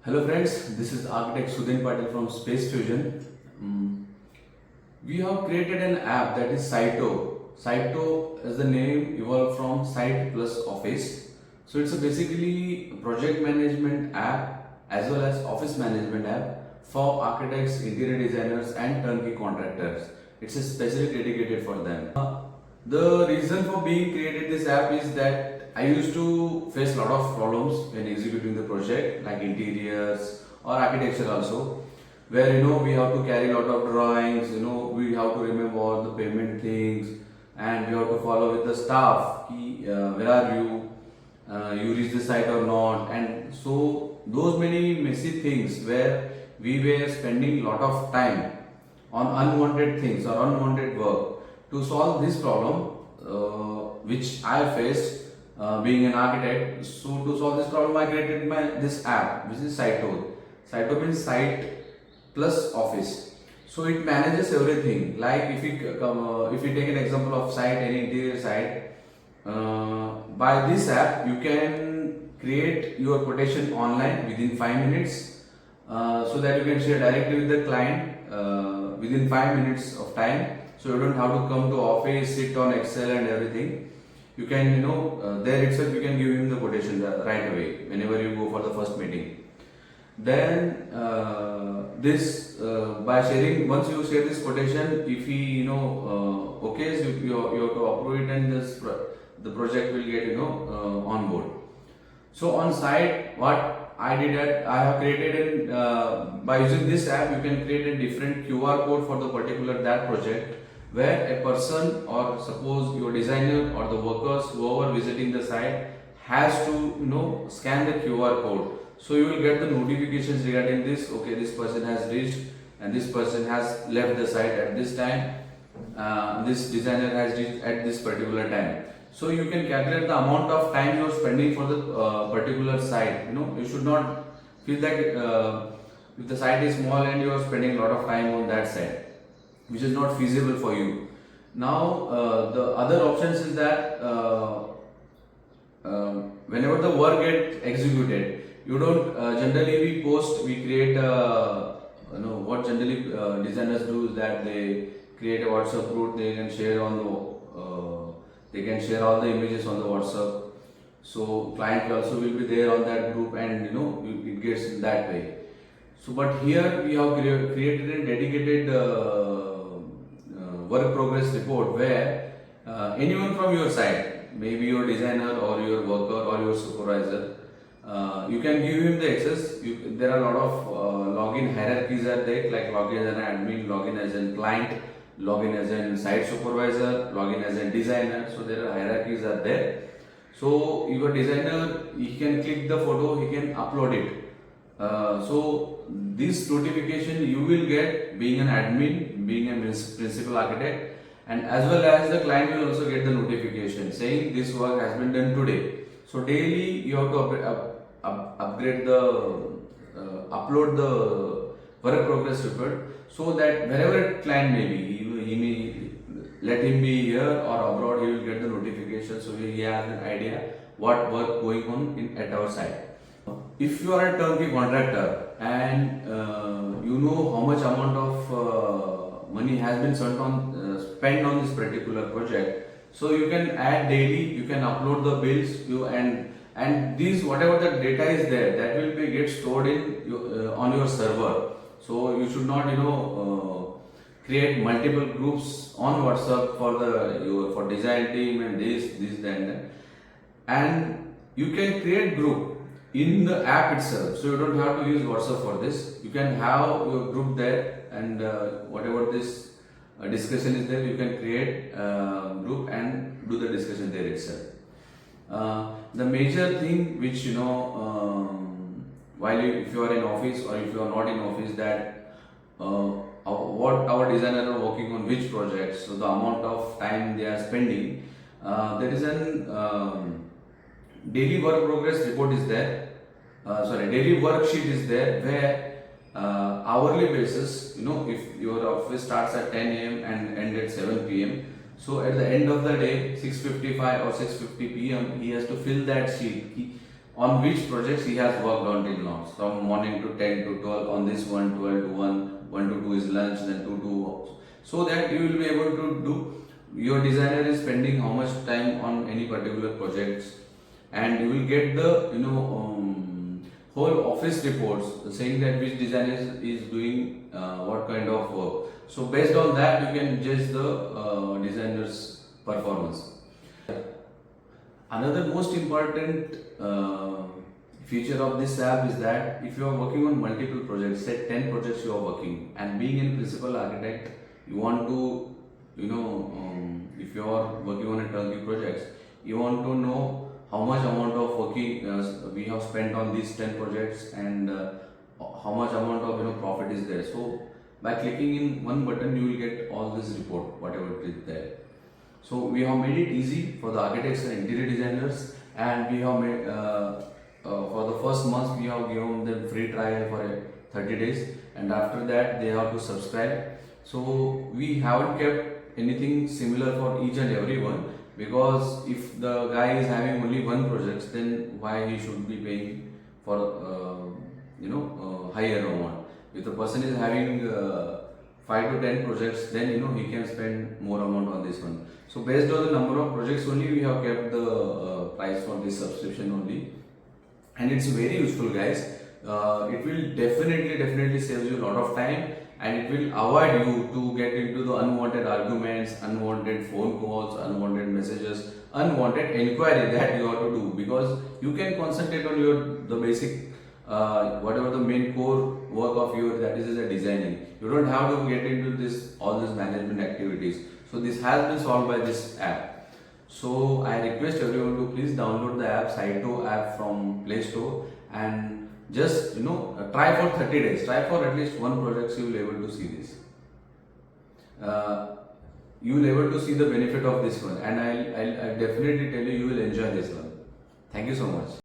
Hello friends, this is architect Sudhin Patil from Space Fusion. Mm, We have created an app that is SITO. SITO as the name evolved from Site plus Office. So it's a basically project management app as well as office management app for architects, interior designers and turnkey contractors. It's especially dedicated for them. The reason for being created this app is that I used to face a lot of problems when executing the project, like interiors or architecture also, where we have to carry a lot of drawings, we have to remember all the payment things, and we have to follow with the staff. Where are you? You reach the site or not? And so those many messy things where we were spending a lot of time on unwanted things or unwanted work. To solve this problem, which I faced being an architect, so to solve this problem, I created this app, which is SITO. SITO means Site plus Office. So it manages everything. Like if you take an example of site, any interior site, by this app you can create your quotation online within 5 minutes, so that you can share directly with the client within 5 minutes of time. So you don't have to come to office, sit on Excel and everything. You can, there itself you can give him the quotation right away whenever you go for the first meeting. Then by sharing, once you share this quotation, if he okay, so you have to approve it, and the project will get on board. So on site, what I did at I have created by using this app, you can create a different QR code for the particular that project, where a person, or suppose your designer or the workers, whoever visiting the site, has to scan the QR code. So you will get the notifications regarding this. Okay, this person has reached and this person has left the site at this time. This designer has reached at this particular time. So you can calculate the amount of time you are spending for the particular site. You should not feel that if the site is small and you are spending a lot of time on that site, which is not feasible for you. Now the other options is that whenever the work gets executed, you don't generally we create what generally designers do is that they create a WhatsApp group. They can share on they can share all the images on the WhatsApp. So client also will be there on that group, and it gets in that way. So but here we have created a dedicated work progress report, where anyone from your side, maybe your designer or your worker or your supervisor, you can give him the access. There are a lot of login hierarchies are there, like login as an admin, login as a client, login as a site supervisor, login as a designer. So there are hierarchies are there. So your designer, he can click the photo, he can upload it. So this notification you will get being an admin, being a principal architect, and as well as the client will also get the notification saying this work has been done today. So daily you have to upgrade upload the work progress report, so that wherever client may be, he may let him be here or abroad, he will get the notification, so he has an idea what work going on at our site. If you are a turnkey contractor and you know how much amount of money has been spent on this particular project, so you can add daily, you can upload the bills, and these whatever the data is there, that will be get stored on your server. So you should not create multiple groups on WhatsApp for design team and this that, and you can create group in the app itself. So you don't have to use WhatsApp for this. You can have your group there, and whatever this discussion is there, you can create group and do the discussion there itself. The major thing which while if you are in office or if you are not in office, that what our designer are working on which projects, so the amount of time they are spending. There is an daily work progress report is there. Daily worksheet is there, where hourly basis, if your office starts at 10 a.m. and ends at 7 p.m. So at the end of the day, 6:55 or 6:50 p.m., he has to fill that sheet. on which projects he has worked on till now. From morning to 10 to 12 on this one, 12 to 1, 1 to 2 is lunch, then 2 to, so that you will be able to do, your designer is spending how much time on any particular projects, and you will get the whole office reports saying that which designer is doing what kind of work. So based on that you can judge the designer's performance. Another most important feature of this app is that if you are working on multiple projects, say 10 projects you are working, and being a principal architect, you want to, if you are working on a turnkey projects, you want to know how much amount of working we have spent on these 10 projects, and how much amount of profit is there. So by clicking in one button you will get all this report, whatever it is there. So we have made it easy for the architects and interior designers, and we have made for the first month we have given them free trial for 30 days, and after that they have to subscribe. So we haven't kept anything similar for each and every one, because if the guy is having only one project, then why he should be paying for higher amount. If the person is having 5 to 10 projects, then he can spend more amount on this one. So based on the number of projects only, we have kept the price for this subscription only, and it's very useful, guys. It will definitely save you a lot of time, and it will avoid you to get into the unwanted arguments, unwanted phone calls, unwanted messages, unwanted inquiry that you have to do, because you can concentrate on the basic whatever the main core work of your, that is a designing. You don't have to get into all these management activities. So this has been solved by this app. So I request everyone to please download the app, SITO app from Play Store, and just try for 30 days. Try for at least one project, you will be able to see this. You will be able to see the benefit of this one, and I'll definitely tell you, you will enjoy this one. Thank you so much.